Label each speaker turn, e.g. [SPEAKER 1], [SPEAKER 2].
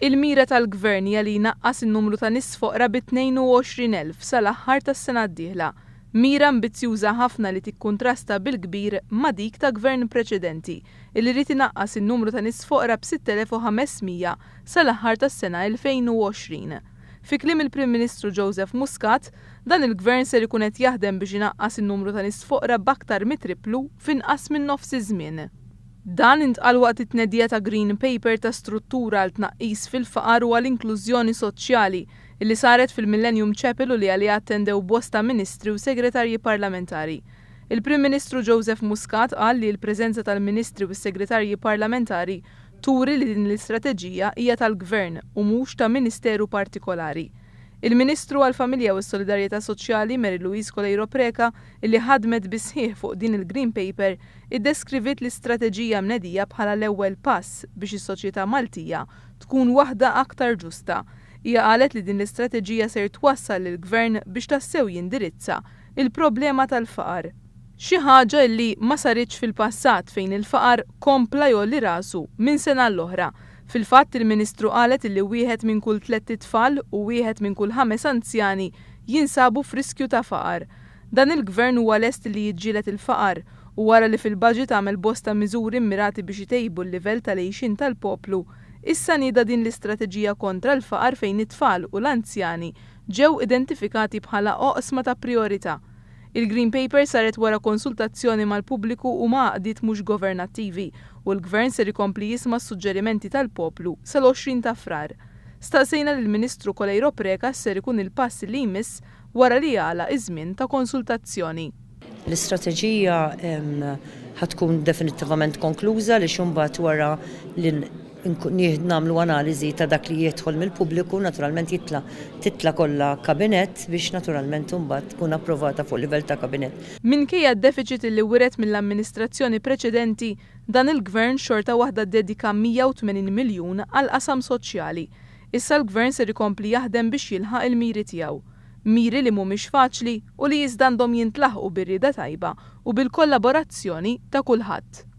[SPEAKER 1] Il-mira tal-Gvern hija li jnaqqas in-numru ta' nies foqra b'22,000 sal-aħħar tas-sena d-dieħla. Mira ambizzjuża ħafna li tikkuntrasta bil-kbir ma' dik ta' gvern preċedenti illi rid inaqqas in-numru ta' nies foqra b'6,500 sal-aħħar tas-sena 2020. Fi kliem il-Prim Ministru Joseph Muscat, dan il-Gvern ser ikun qed jaħdem biex inaqqas in-numru ta' nies foqra b'aktar mitriplu f'inqas minn nofs iż-żmien. Dan intqal waqt it-tnedija ta' Green Paper ta' struttura għal tnaqqis fil-faqar u għall-inklużjoni soċjali illi saret fil-Millennium Chapel u li għalija attendew bosta ministri u segretarji parlamentari. Il-Prim Ministru Joseph Muscat qal li l-preżenza tal-ministri u s-segretarji parlamentari turi li din l-istrateġija hija tal-Gvern u mhux ta' ministeru partikolari. Il-Ministru għall-Familja u s-Solidarjetà Soċjali Mary Louise Colejro Preca illi ħadmet bisħieħ fuq din il-Green Paper iddeskrivit l-istrateġija mnedija bħala l-ewwel pass biex is-soċjetà Maltija tkun waħda aktar ġusta. Hija qalet li din l-istrateġija ser twassal lill-Gvern biex tassew jindirizza il-problema tal-faqar. Xi ħaġa li ma saritx fil-passat fejn il-faqar kompla jolli rasu minn sena l-oħra. Fil-fatt il-Ministru qalet li wieħed minn kull 3 tfal u wieħed minn kull 5 anzjani jinsabu f'riskju ta' faqar. Dan il-Gvern huwa lest li jiġġieled il-faqar u wara li fil-baġit għamel bosta miżuri mmirati biex itejbu l-livell tal-għejxin tal-poplu, issa nieda din l-istrateġija kontra l-faqar fejn it-tfal u l-anzjani ġew identifikati bħala oqsma ta' priorità. Il-Green Paper saret wara konsultazzjoni mal-pubbliku u ma' qdiet mhux governattivi u l-Gvern ser ikompli jisma' s-suġġerimenti tal-poplu sal-20 ta' Frar. Staqsejna lill-Ministru Colejro Preca ser ikun il-pass li jmiss wara li jagħlaq iż-żmien ta' konsultazzjoni.
[SPEAKER 2] L-istrateġija ħatkun definittivament konkluża li xumbat wara li nagħmlu analiżi ta' dak li jidħol mill-pubbliku, naturalment titla kollha kabinett biex naturalment imbagħad tkun approvata fuq livell ta' kabinett.
[SPEAKER 1] Minkejja d-deficit li wiret mill-amministrazzjoni preċedenti, dan il-Gvern xorta waħda ddedika 180 miljun għal qasam soċjali. Issa l-Gvern ser ikompli jaħdem biex jilħaq il-miri tiegħu. Miri li mhumiex faċli u li jiżda għandhom jintlaħqu bir-rieda tajba u bil-kollaborazzjoni ta' kulħadd.